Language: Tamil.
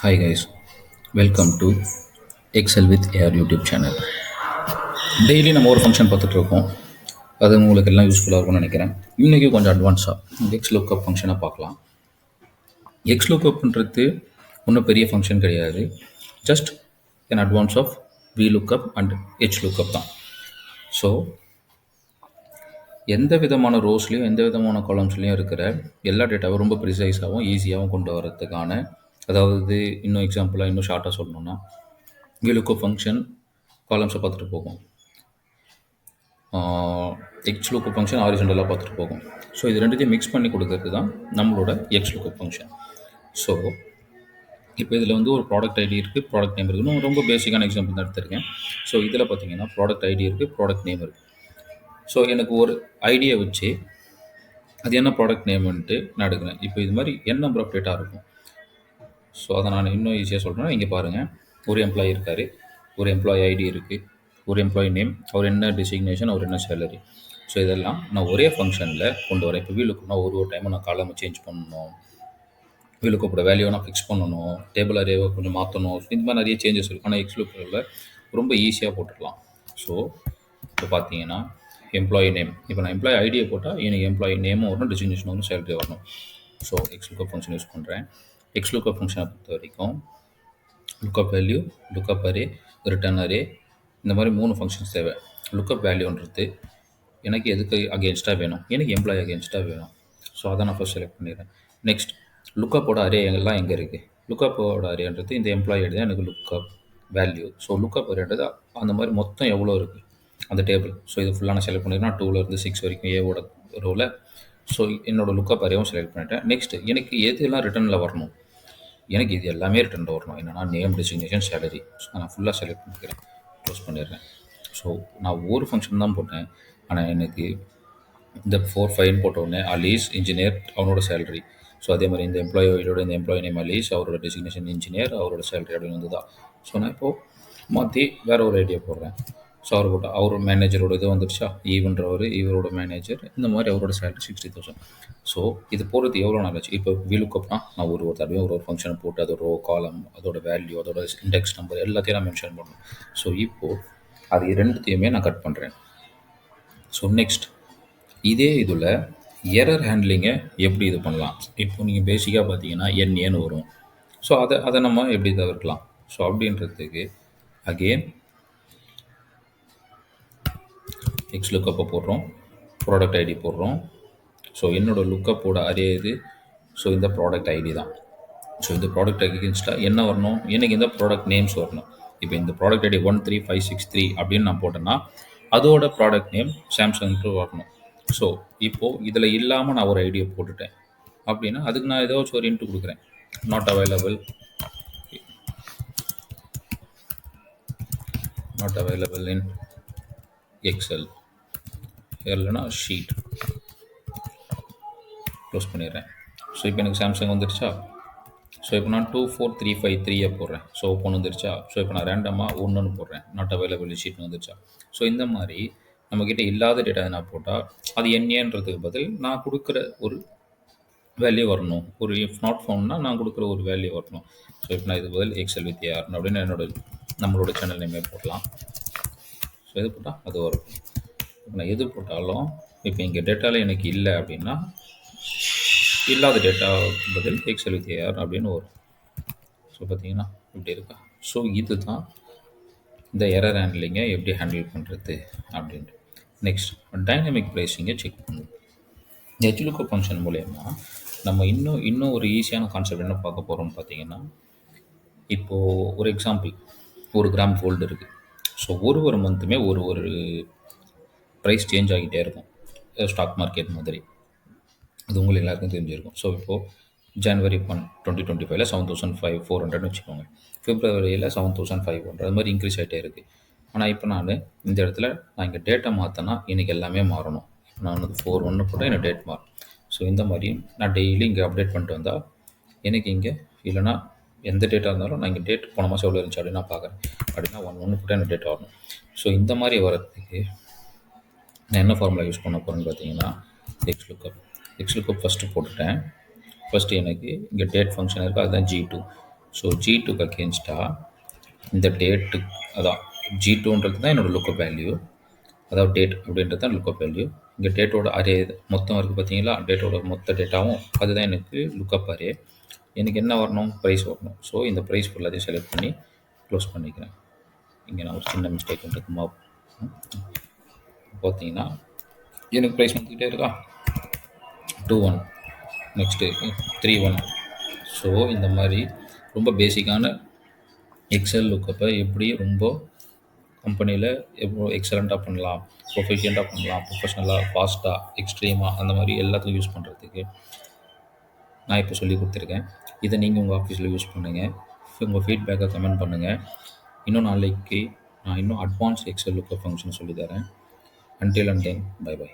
Hi guys, welcome to Excel with Air YouTube channel. Daily நம்ம ஒரு ஃபங்க்ஷன் பார்த்துட்டு இருக்கோம். அது உங்களுக்கு எல்லாம் யூஸ்ஃபுல்லாக இருக்கும்னு நினைக்கிறேன். இன்றைக்கி கொஞ்சம் அட்வான்ஸாக எக்ஸ் லுக்கப் ஃபங்க்ஷனை பார்க்கலாம். எக்ஸ் லுக்கப்ன்றது ஒன்றும் பெரிய ஃபங்க்ஷன் கிடையாது. Just an advance of V lookup and H lookup தான். ஸோ எந்த விதமான ரோஸ்லேயும் எந்த விதமான காலம்ஸ்லேயும் இருக்கிற எல்லா டேட்டாவும் ரொம்ப ப்ரிசைஸாகவும் ஈஸியாகவும் கொண்டு வரதுக்கான, அதாவது இன்னும் எக்ஸாம்பிளாக இன்னும் ஷார்ட்டாக சொல்லணும்னா, VLOOKUP ஃபங்க்ஷன் காலம்ஸை பார்த்துட்டு போகும், எக்ஸ் லுக்கப் ஃபங்க்ஷன் ஹாரிசாண்டலாக பார்த்துட்டு போகும். ஸோ இது ரெண்டுத்தையும் மிக்ஸ் பண்ணி கொடுக்கறது தான் நம்மளோட எக்ஸ் லுக்கப் ஃபங்க்ஷன். ஸோ இப்போ இதில் வந்து ஒரு ப்ராடக்ட் ஐடி இருக்குது, ப்ராடக்ட் நேம் இருக்குது. நான் ரொம்ப பேசிக்கான எக்ஸாம்பிள் தான் எடுத்திருக்கேன். ஸோ இதில் பார்த்தீங்கன்னா ப்ராடக்ட் ஐடி இருக்குது, ப்ராடக்ட் நேம் இருக்குது. ஸோ எனக்கு ஒரு ஐடியா வச்சு அது என்ன ப்ராடக்ட் நேம்ன்ட்டு நான் எடுக்கிறேன். இப்போ இது மாதிரி n நம்பர் ஆஃப் டேட்டா இருக்கும். ஸோ அதை நான் இன்னும் ஈஸியாக சொல்கிறேன். இங்கே பாருங்கள், ஒரு எம்ப்ளாயி இருக்கார், ஒரு எம்ப்ளாயி ஐடி இருக்குது, ஒரு எம்ப்ளாயி நேம், அவர் என்ன டெசிக்னேஷன், அவர் என்ன சேலரி. ஸோ இதெல்லாம் நான் ஒரே ஃபங்க்ஷனில் கொண்டு வரேன். இப்போ வீலுக்குனா ஒரு டைமும் நான் காலமை சேஞ்ச் பண்ணணும், வீலுக்கோட வேல்யூ நான் ஃபிக்ஸ் பண்ணணும், டேபிள் அரேவை கொஞ்சம் மாற்றணும். இந்த மாதிரி நிறைய சேஞ்சஸ் இருக்கும். ஆனால் எக்ஸ்லுக்கில் ரொம்ப ஈஸியாக போட்டுடலாம். ஸோ இப்போ பார்த்தீங்கன்னா எம்ப்ளாயி நேம், இப்போ நான் எம்ப்ளாயி ஐடியை போட்டால் எனக்கு எம்ப்ளாயி நேமும் வரணும், டெசிக்னேஷன் வரணும், சேலரி வரணும். ஸோ எக்ஸ்லுக்கப் ஃபங்க்ஷன் யூஸ் பண்ணுறேன். எக்ஸ்லுக்கப் ஃபங்க்ஷனை பொறுத்த வரைக்கும் lookup value, lookup array, return array, இந்த மாதிரி 3 ஃபங்க்ஷன்ஸ் தேவை. லுக்கப் வேல்யூன்றது எனக்கு எதுக்கு அகேன்ஸ்டாக வேணும், எனக்கு எம்ப்ளாயி அகேன்ஸ்டாக வேணும். ஸோ அதை நான் ஃபஸ்ட் செலக்ட் பண்ணிடுறேன். நெக்ஸ்ட் லுக்கப்போட அரே எல்லாம் எங்கே இருக்குது, லுக்கப்போட அரேன்றது இந்த எம்ப்ளாயி தான் எனக்கு லுக்கப் வேல்யூ. ஸோ லுக்கப் அரேன்றது அந்த மாதிரி மொத்தம் எவ்வளோ இருக்குது அந்த டேபிள். ஸோ இது ஃபுல்லாக நான் செலக்ட் பண்ணிடுறேன். 2லேருந்து 6 வரைக்கும் ஏவோட ரோவில். ஸோ என்னோடய லுக்கப் அரேவும் செலக்ட் பண்ணிட்டேன். நெக்ஸ்ட் எனக்கு எது எல்லாம் ரிட்டர்னில் வரணும், எனக்கு இது எல்லாமே ரிட்டர்னில் வரணும். என்னென்னா நேம், டெசிக்னேஷன், சேலரி. ஸோ நான் ஃபுல்லாக செலக்ட் பண்ணிக்கிறேன், க்ளோஸ் பண்ணிடுறேன். ஸோ நான் ஒரு ஃபங்க்ஷன் தான் போட்டேன். ஆனால் எனக்கு இந்த 4, 5 போட்ட உடனே அலீஸ் இன்ஜினியர், அவனோட சேலரி. ஸோ அதே மாதிரி இந்த எம்ப்ளாயோட இந்த எம்ப்ளாயி நேம் அலீஸ், அவரோட டெசிக்னேஷன் இன்ஜினியர், அவரோட சேலரி அப்படின்னு வந்து தான். ஸோ நான் இப்போது மாற்றி வேறு ஒரு ஐடியா போடுறேன். ஸோ அவர் போட்டால் அவர் மேனேஜரோட இது வந்துடுச்சா, ஈவன்றவர், இவரோட மேனேஜர், இந்த மாதிரி அவரோட சேலரி 60,000. ஸோ இது போகிறது எவ்வளோ நாள் ஆச்சு. இப்போ வீலுக்கப்னா நான் ஒரு தடவையும் ஒரு ஃபங்க்ஷனை போட்டு அதோட ரோ, காலம், அதோட வேல்யூ, அதோட இண்டெக்ஸ் நம்பர் எல்லாத்தையும் நான் மென்ஷன் பண்ணணும். ஸோ இப்போது அது ரெண்டுத்தையுமே நான் கட் பண்ணுறேன். ஸோ நெக்ஸ்ட் இதே இதில் எரர் ஹேண்ட்லிங்கை எப்படி இது பண்ணலாம். இப்போ நீங்கள் பேசிக்காக பார்த்தீங்கன்னா ஏன்னு வரும். ஸோ அதை நம்ம எப்படி தவிர்க்கலாம். ஸோ அப்படின்றதுக்கு அகெயின் எக்ஸ் லுக்கப்பை போடுறோம், ப்ராடக்ட் ஐடி போடுறோம். ஸோ என்னோடய லுக்கப்போட அரே இது. ஸோ இந்த ப்ராடக்ட் ஐடி தான். ஸோ இந்த ப்ராடக்ட் அகேன்ஸ்டாக என்ன வரணும், எனக்கு இந்த ப்ராடக்ட் நேம்ஸ் வரணும். இப்போ இந்த ப்ராடக்ட் ஐடி 13563 அப்படின்னு நான் போட்டேன்னா அதோட ப்ராடக்ட் நேம் சாம்சங்க்கு வரணும். ஸோ இப்போது இதில் இல்லாமல் நான் ஒரு ஐடியா போட்டுட்டேன் அப்படின்னா அதுக்கு நான் ஏதாச்சும் ஒரு இன்ட்டு கொடுக்குறேன். நாட் அவைலபிள் இன் எக்ஸல், இல்லைன்னா ஷீட், க்ளோஸ் பண்ணிடுறேன். ஸோ இப்போ எனக்கு சாம்சங் வந்துருச்சா. ஸோ இப்போ நான் 24353 போடுறேன். ஸோ ஓப்பன் வந்துருச்சா. ஸோ இப்போ நான் ரேண்டமாக 1 போடுறேன், நாட் அவைலபிள் ஷீட் வந்துருச்சா. ஸோ இந்த மாதிரி நம்மக்கிட்ட இல்லாத டேட்டா நான் போட்டால் அது என்னன்றதுக்கு பதில் நான் கொடுக்குற ஒரு வேல்யூ வரணும். ஒரு இஃப் நாட் ஃபவுண்ட்னா நான் கொடுக்குற ஒரு வேல்யூ வரணும். ஸோ இப்போ நான் இது பதில் எக்ஸல் வித் ஏஆர் அப்படின்னு நம்மளோட சேனல் நேமே போடலாம். ஸோ எது போட்டால் அது வரும். இப்போ நான் எது போட்டாலும் இப்போ இங்கே டேட்டாவில் எனக்கு இல்லை அப்படின்னா இல்லாத டேட்டா பதில் எக்ஸல் வித் ஏஆர் அப்படின்னு வரும். ஸோ பார்த்தீங்கன்னா இப்படி இருக்கா. ஸோ இது தான் இந்த எரர் ஹேண்ட்லிங்கை எப்படி ஹேண்டில் பண்ணுறது அப்படின்ட்டு. நெக்ஸ்ட் டைனமிக் ப்ரைஸிங்கை செக் பண்ணுவோம். ஹெச்லுக்கப் ஃபங்க்ஷன் மூலயமா நம்ம இன்னும் ஒரு ஈஸியான கான்செப்ட் என்ன பார்க்க போகிறோம்னு பார்த்தீங்கன்னா, இப்போது ஒரு எக்ஸாம்பிள், ஒரு கிராம் கோல்டு இருக்குது. ஸோ ஒரு மந்த்துமே ஒரு ப்ரைஸ் சேஞ்ச் ஆகிட்டே இருக்கும், ஸ்டாக் மார்க்கெட் மாதிரி. அது உங்களுக்கு எல்லாருக்கும் தெரிஞ்சிருக்கும். ஸோ இப்போது ஜனவரி 1, 2025 7,400 வச்சுக்கோங்க. பிப்ரவரியில் 7,500, அது மாதிரி இன்க்ரீஸ் ஆகிட்டே இருக்குது. ஆனால் இப்போ நான் இந்த இடத்துல நான் இங்கே டேட்டா மாற்றினா எனக்கு எல்லாமே மாறணும். இப்போ நான் வந்து 4/1 போட்டால் எனக்கு டேட் மாறும். ஸோ இந்த மாதிரி நான் டெய்லி இங்கே அப்டேட் பண்ணிட்டு வந்தால் எனக்கு இங்கே இல்லைனா எந்த டேட்டா இருந்தாலும் நான் இங்கே டேட் போன மாதம் எவ்வளோ இருந்துச்சு அப்படின்னு நான் பார்க்குறேன். அப்படின்னா 1/1 போட்டால் எனக்கு டேட் வரணும். ஸோ இந்த மாதிரி வரதுக்கு நான் என்ன ஃபார்முலா யூஸ் பண்ண போகிறேன்னு பார்த்தீங்கன்னா எக்ஸ் லுக்கப் ஃபஸ்ட்டு போட்டுட்டேன். ஃபஸ்ட்டு எனக்கு இங்கே டேட் ஃபங்க்ஷன் இருக்குது, அதுதான் G2. ஸோ G2க்கு அகேன்ஸ்டாக இந்த டேட்டு, அதான் G2ன்றது தான் என்னோடய லுக்கப் வேல்யூ, அதாவது டேட் அப்படின்றது தான் லுக்கப் வேல்யூ. இங்கே டேட்டோட அரே மொத்தம் இருக்குது பார்த்தீங்களா, டேட்டோட மொத்த டேட்டாவும் அதுதான் எனக்கு லுக்கப் அரே. எனக்கு என்ன வரணும், ப்ரைஸ் வரணும். ஸோ இந்த ப்ரைஸ் ஃபுல்லாத்தையும் செலக்ட் பண்ணி க்ளோஸ் பண்ணிக்கிறேன். இங்கே நான் ஒரு சின்ன மிஸ்டேக் பண்ணுறதுமா பார்த்தீங்கன்னா எனக்கு ப்ரைஸ் வந்துக்கிட்டே இருக்கா, 2-1, நெக்ஸ்ட்டு 3-1. ஸோ இந்த மாதிரி ரொம்ப பேசிக்கான எக்ஸல் லுக்கப்பை எப்படி ரொம்ப கம்பெனியில் எவ்வளோ எக்ஸலண்ட்டாக பண்ணலாம், ப்ரொஃபிஷியண்ட்டாக பண்ணலாம், ப்ரொஃபஷ்னலாக, ஃபாஸ்ட்டாக, எக்ஸ்ட்ரீமாக, அந்த மாதிரி எல்லாத்துக்கும் யூஸ் பண்ணுறதுக்கு நான் இப்போ சொல்லி கொடுத்துருக்கேன். இதை நீங்கள் உங்கள் ஆஃபீஸில் யூஸ் பண்ணுங்கள். உங்கள் ஃபீட்பேக்கை கமெண்ட் பண்ணுங்கள். இன்னும் நாளைக்கு நான் இன்னும் அட்வான்ஸ் எக்ஸல் லுக்கப் ஃபங்க்ஷன் சொல்லித்தரேன். Until and then, bye by.